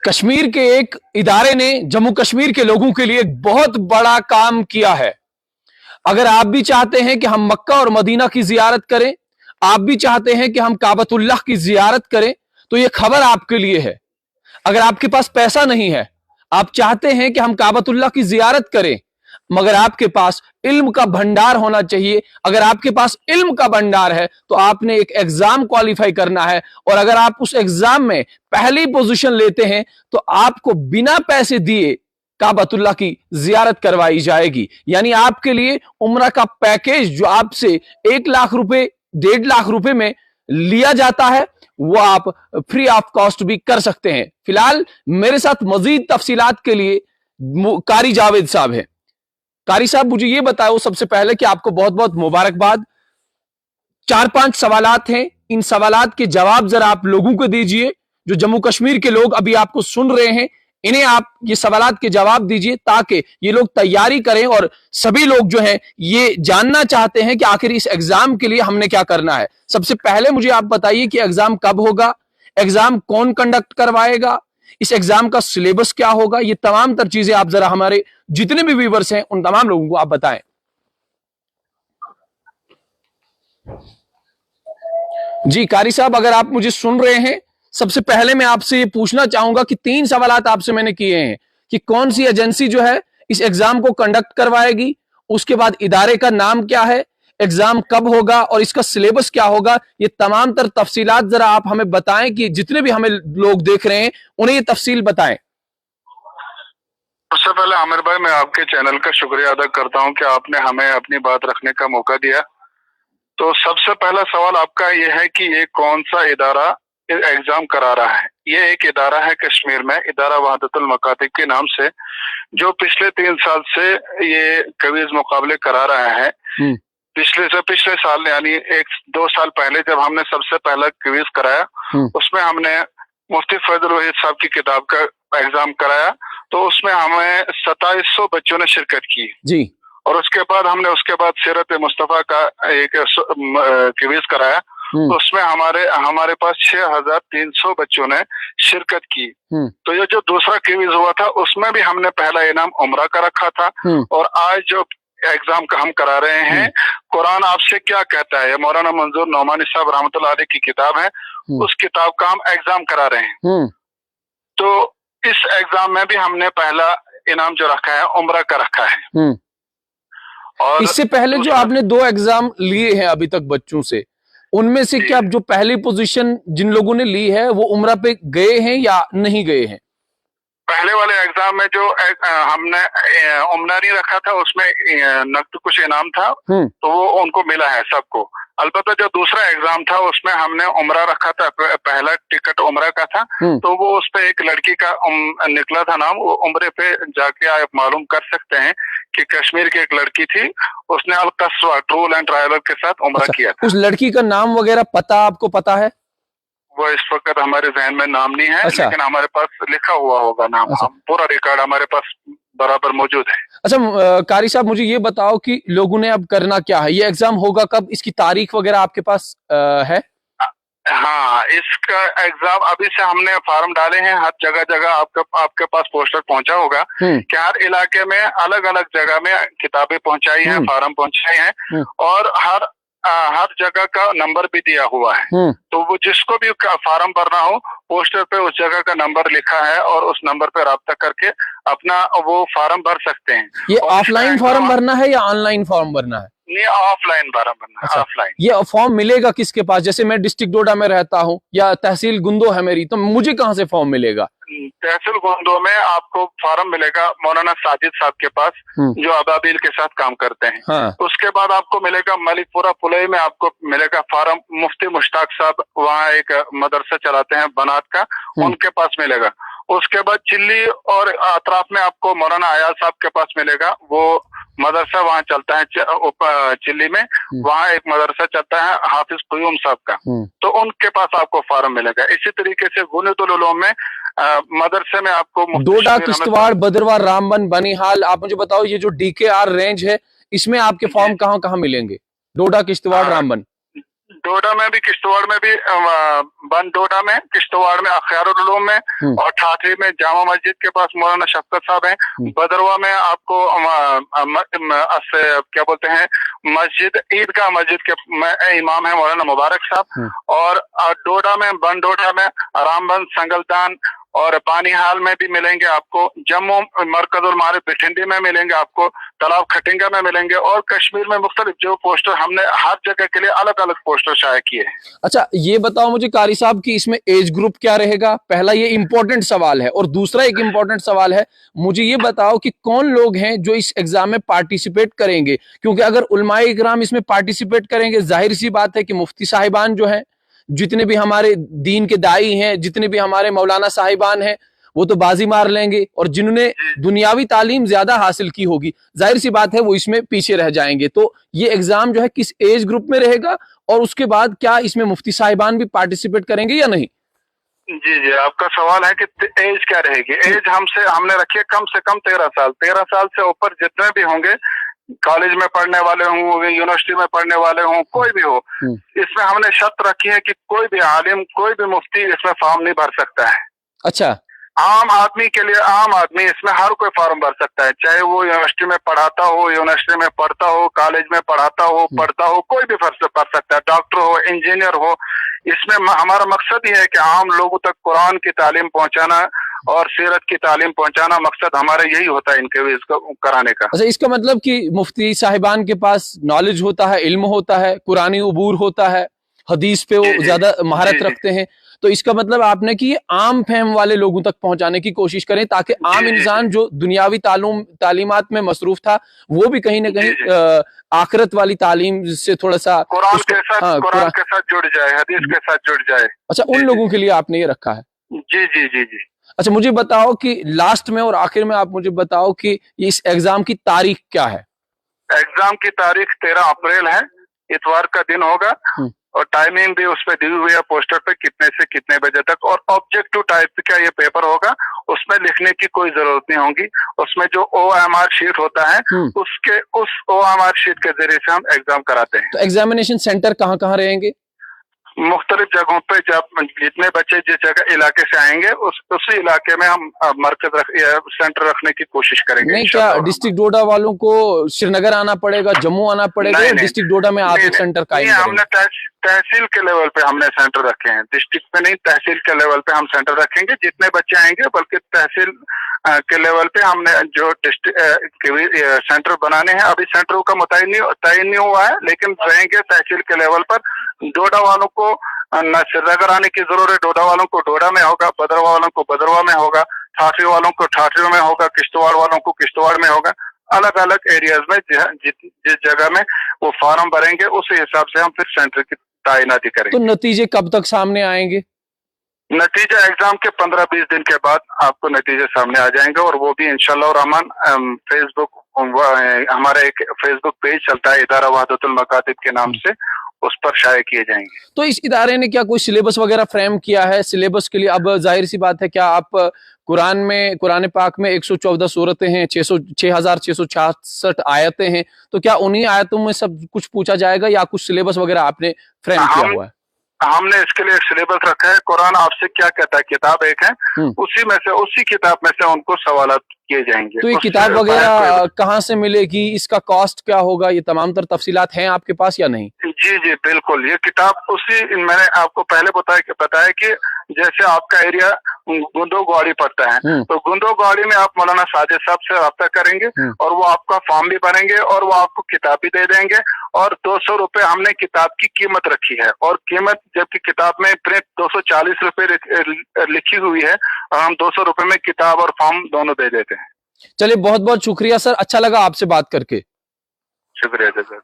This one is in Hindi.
कश्मीर के एक इदारे ने जम्मू कश्मीर के लोगों के लिए एक बहुत बड़ा काम किया है। अगर आप भी चाहते हैं कि हम मक्का और मदीना की जियारत करें, आप भी चाहते हैं कि हम काबतुल्लाह की जियारत करें, तो यह खबर आपके लिए है। अगर आपके पास पैसा नहीं है, आप चाहते हैं कि हम काबतुल्लाह की जियारत करें, मगर आपके पास इल्म का भंडार होना चाहिए। अगर आपके पास इल्म का भंडार है तो आपने एक एग्जाम क्वालिफाई करना है, और अगर आप उस एग्जाम में पहली पोजीशन लेते हैं तो आपको बिना पैसे दिए काबतुल्लाह की जियारत करवाई जाएगी। यानी आपके लिए उम्रा का पैकेज जो आपसे 1 लाख रुपए 1.5 लाख रुपए में लिया जाता है, वो आप फ्री ऑफ कॉस्ट भी कर सकते हैं। फिलहाल मेरे साथ मजीद तफसीलात के लिए कारी जावेद साहब हैं। कारी साहब, मुझे यह बताओ सबसे पहले कि आपको बहुत बहुत मुबारकबाद। 4-5 सवालात हैं, इन सवालात के जवाब जरा आप लोगों को दीजिए। जो जम्मू कश्मीर के लोग अभी आपको सुन रहे हैं, इन्हें आप ये सवालात के जवाब दीजिए ताकि ये लोग तैयारी करें, और सभी लोग जो हैं ये जानना चाहते हैं कि आखिर इस एग्जाम के लिए हमने क्या करना है। सबसे पहले मुझे आप बताइए कि एग्जाम कब होगा, एग्जाम कौन कंडक्ट करवाएगा, इस एग्जाम का सिलेबस क्या होगा। ये तमाम तर चीजें आप जरा हमारे जितने भी व्यूअर्स हैं उन तमाम लोगों को आप बताएं। जी कारी साहब, अगर आप मुझे सुन रहे हैं, सबसे पहले मैं आपसे ये पूछना चाहूंगा कि 3 सवालात आपसे मैंने किए हैं कि कौन सी एजेंसी जो है इस एग्जाम को कंडक्ट करवाएगी, उसके बाद इदारे का नाम क्या है, एग्जाम कब होगा और इसका सिलेबस क्या होगा। ये तमाम तर तफसीलात जरा आप हमें बताएं कि जितने भी हमें लोग देख रहे हैं उन्हें ये तफसील बताएं। सबसे पहले आमिर भाई, मैं आपके चैनल का शुक्रिया अदा करता हूं कि आपने हमें अपनी बात रखने का मौका दिया। तो सबसे पहला सवाल आपका ये है कि ये कौन सा इदारा एग्जाम करा रहा है। ये एक इदारा है कश्मीर में, इदारा वहादतुल मकातिब के नाम से, जो पिछले 3 साल से ये क्विज मुकाबले करा रहा है। पिछले साल यानी 1-2 साल पहले जब हमने सबसे पहला क्विज कराया, उसमें हमने मुफ्ती फैजुल वहीद साहब की किताब का एग्जाम कराया, तो उसमें हमें 2700 बच्चों ने शिरकत की जी। और उसके बाद सीरत मुस्तफा का एक क्विज कराया, तो उसमें हमारे पास 6300 बच्चों ने शिरकत की। तो ये जो दूसरा क्विज हुआ था उसमें भी हमने पहला इनाम उम्रा का रखा था। और आज जो एग्जाम का हम करा रहे हैं, कुरान आपसे क्या कहता है, मौलाना मंजूर नौमानी साहब रहमतुल्लाह अलैह की किताब है, उस किताब का हम एग्जाम करा रहे हैं। तो इस एग्जाम में भी हमने पहला इनाम जो रखा है उम्रा का रखा है। और इससे पहले जो आपने 2 एग्जाम लिए हैं अभी तक बच्चों से, उनमें से क्या जो पहली पोजीशन जिन लोगों ने ली है वो उम्रा पे गए हैं या नहीं गए हैं? पहले वाले एग्जाम में जो हमने उम्रा नहीं रखा था, उसमें नकद कुछ इनाम था, तो वो उनको मिला है सबको। अलबत्ता जो दूसरा एग्जाम था उसमें हमने उम्रा रखा था, पहला टिकट उम्रा का था, तो वो उस पे एक लड़की का निकला था नाम। वो उम्रे पे जाके आप मालूम कर सकते हैं कि कश्मीर की एक लड़की थी, उसने अल-कस्वा ट्रूल एंड ट्रायवल के साथ उम्रा किया था। उस लड़की का नाम वगैरह पता आपको पता है? वो इस वक्त हमारे जहन में नाम नहीं है, लेकिन हमारे पास लिखा हुआ होगा नाम। हम पूरा रिकॉर्ड हमारे पास बराबर मौजूद है। अच्छा कारी साहब, मुझे ये बताओ कि लोगों ने अब करना क्या है, ये एग्जाम होगा कब, इसकी तारीख वगैरह आपके पास है? हाँ, इसका एग्जाम अभी से हमने फार्म डाले हैं, हर जगह आपके पास पोस्टर पहुंचा होगा कि हर इलाके में अलग अलग जगह में किताबें पहुंचाई हैं, फार्म पहुंचाए हैं, और हर जगह का नंबर भी दिया हुआ है। तो वो जिसको भी फार्म भरना हो, पोस्टर पे उस जगह का नंबर लिखा है, और उस नंबर पे राब्ता करके अपना वो फार्म भर सकते हैं। ये ऑफलाइन फॉर्म भरना है या ऑनलाइन फॉर्म भरना है? नहीं, ऑफलाइन फॉर्म भरना है। ऑफलाइन। ये फॉर्म मिलेगा किसके पास? जैसे मैं डिस्ट्रिक्ट डोडा में रहता हूँ या तहसील गुंदो है मेरी, तो मुझे कहाँ से फॉर्म मिलेगा? तहसील गुंदो में आपको फॉर्म मिलेगा मौलाना साजिद साहब के पास, जो अबाबिल के साथ काम करते हैं। हाँ। उसके बाद आपको मिलेगा मलिकपुरा पुलई में, आपको मिलेगा फॉर्म मुफ्ती मुश्ताक साहब, वहाँ एक मदरसा चलाते हैं बनात का, उनके पास मिलेगा। उसके बाद चिल्ली और अतराफ में आपको मौलाना आयाज साहब के पास मिलेगा, वो मदरसा वहाँ चलता है चिल्ली में, वहाँ एक मदरसा चलता है हाफिज कुयूम साहब का, तो उनके पास आपको फॉर्म मिलेगा। इसी तरीके से गुनितुल उलूम में मदरसे में आपको डोडा, किश्तवाड़, बदरवार, रामबन, बनिहाल, आप मुझे बताओ ये जो DKR रेंज है, इसमें आपके फॉर्म कहाँ कहाँ मिलेंगे? डोडा, किश्तवाड़, रामबन। डोडा में भी, किश्तवाड़ में भी, बन डोडा में, किश्तवाड़ में अख्यारुल उलूम में, और ठाठरी में जामा मस्जिद के पास मौलाना शफकत साहब हैं। बदरवा में आपको क्या बोलते हैं, मस्जिद ईदगाह मस्जिद के इमाम है मौलाना मुबारक साहब। और डोडा में, बन डोडा में रामबंद, संगलदान और पानीहाल में भी मिलेंगे आपको। जम्मू मरकजुल मारिफ बिठिंडी में मिलेंगे आपको, तालाब खटिंगा में मिलेंगे, और कश्मीर में मुख्तलिफ जो पोस्टर हमने हर जगह के लिए अलग अलग पोस्टर शाया किए हैं। अच्छा, ये बताओ मुझे कारी साहब कि इसमें एज ग्रुप क्या रहेगा? पहला ये इंपॉर्टेंट सवाल है। और दूसरा एक इंपॉर्टेंट सवाल है, मुझे ये बताओ कि कौन लोग हैं जो इस एग्जाम में पार्टिसिपेट करेंगे? क्योंकि अगर उलमाए इकराम इसमें पार्टिसिपेट करेंगे, जाहिर सी बात है कि मुफ्ती साहिबान जो है, जितने भी हमारे दीन के दाई हैं, जितने भी हमारे मौलाना साहिबान हैं, वो तो बाजी मार लेंगे। और जिन्होंने दुनियावी तालीम ज्यादा हासिल की होगी, जाहिर सी बात है वो इसमें पीछे रह जाएंगे। तो ये एग्जाम जो है किस एज ग्रुप में रहेगा, और उसके बाद क्या इसमें मुफ्ती साहिबान भी पार्टिसिपेट करेंगे या नहीं? जी जी, आपका सवाल है कि एज क्या रहेगी। एज हमने रखी है कम से कम 13 साल। 13 साल से ऊपर जितने भी होंगे, कॉलेज में पढ़ने वाले हों, यूनिवर्सिटी में पढ़ने वाले हों, कोई भी हो, इसमें हमने शर्त रखी है कि कोई भी आलिम, कोई भी मुफ्ती इसमें फॉर्म नहीं भर सकता है। अच्छा। आम आदमी के लिए, आम आदमी इसमें हर कोई फॉर्म भर सकता है, चाहे वो यूनिवर्सिटी में पढ़ाता हो, यूनिवर्सिटी में पढ़ता हो, कॉलेज में पढ़ाता हो, कोई भी भर सकता है, डॉक्टर हो, इंजीनियर हो। इसमें हमारा मकसद ही है कि आम लोगों तक कुरान की तालीम पहुंचाना और सीरत की तालीम पहुंचाना, मकसद हमारा यही होता है इनके भी इसको कराने का। अच्छा, इसका मतलब कि मुफ्ती साहिबान के पास नॉलेज होता है, इल्म होता है, कुरानी उबूर होता है, हदीस पे वो ज्यादा महारत रखते हैं। तो इसका मतलब आपने कि आम फहम वाले लोगों तक पहुंचाने की कोशिश करें, ताकि आम इंसान जो दुनियावी तालीमात में मसरूफ था, वो भी कहीं ना कहीं आखिरत वाली तालीम से थोड़ा सा कुरान के साथ जुड़ जाए, हदीस के साथ जुड़ जाए। अच्छा, उन लोगों के लिए आपने ये रखा है? जी जी जी जी। अच्छा, मुझे बताओ कि लास्ट में और आखिर में आप मुझे बताओ कि इस एग्जाम की तारीख क्या है? एग्जाम की तारीख 13 अप्रैल है, इतवार का दिन होगा, और टाइमिंग भी उस पर दी हुई है पोस्टर पे, कितने से कितने बजे तक। और ऑब्जेक्टिव टाइप का ये पेपर होगा, उसमें लिखने की कोई जरूरत नहीं होगी। उसमें जो OMR शीट होता है, उस OMR शीट के जरिए से हम एग्जाम कराते हैं। तो एग्जामिनेशन सेंटर कहाँ कहाँ रहेंगे? मुख्तलिफ जगहों पे, जब जितने बच्चे जिस जगह इलाके से आएंगे, उसी इलाके में हम सेंटर रखने की कोशिश करेंगे। नहीं, क्या डिस्ट्रिक्ट डोडा वालों को श्रीनगर आना पड़ेगा, जम्मू आना पड़ेगा, या डिस्ट्रिक्ट डोडा में आप एक सेंटर कायम करेंगे? हमने तहसील के लेवल पे हमने सेंटर रखे हैं, डिस्ट्रिक्ट पे नहीं, तहसील के लेवल पे हम सेंटर रखेंगे। जितने बच्चे आएंगे, बल्कि तहसील के लेवल पे हमने जो सेंटर बनाने हैं, अभी सेंटरों का तयन नहीं हुआ है, लेकिन रहेंगे तहसील के लेवल पर। डोडा वालों को न श्रीनगर आने की जरूरत है, डोडा वालों को डोडा में होगा, बदरवा वालों को बदरवा में होगा, ठाठरी वालों को ठाठरी में होगा, किश्तवाड़ वालों को किश्तवाड़ में होगा। अलग अलग एरियाज में जिस जगह में वो फॉर्म भरेंगे, उस हिसाब से हम फिर सेंटर की तैनाती करेंगे। तो नतीजे कब तक सामने आएंगे? नतीजा एग्जाम के 15-20 दिन के बाद आपको नतीजे सामने आ जाएंगे, और वो भी इंशाल्लाह रहमान फेसबुक, हमारा एक फेसबुक पेज चलता है इदारा वहदतुल मकातिब के नाम से, उस पर शाये किए जाएंगे। तो इस इदारे ने क्या कोई सिलेबस वगैरह फ्रेम किया है? सिलेबस के लिए अब जाहिर सी बात है, क्या आप कुरान पाक में 114 सूरतें हैं, 6666 आयतें हैं, तो क्या उन्हीं आयतों में सब कुछ पूछा जाएगा, या कुछ सिलेबस वगैरह आपने फ्रेम किया हुआ है? हमने इसके लिए एक सिलेबस रखा है। कुरान आपसे क्या कहता है, किताब एक है, उसी किताब में से उनको सवालात किए जाएंगे। तो ये किताब वगैरह कहाँ से मिलेगी, इसका कॉस्ट क्या होगा, ये तमाम तर तफसीलात हैं आपके पास या नहीं? जी जी बिल्कुल, ये किताब मैंने आपको पहले बताया कि जैसे आपका एरिया गुंदोगवाड़ी पड़ता है, तो गुंदोगवाड़ी में आप मौलाना साजिद साहब से रब्ता करेंगे, और वो आपका फॉर्म भी भरेंगे, और वो आपको किताब भी दे देंगे। और 200 रुपए हमने किताब की कीमत रखी है, और कीमत जबकि किताब में प्रिंट 240 रुपए लिखी हुई है, और हम 200 रुपए में किताब और फॉर्म दोनों दे देते हैं। चलिए, बहुत बहुत शुक्रिया सर, अच्छा लगा आपसे बात करके। शुक्रिया जज़ाक।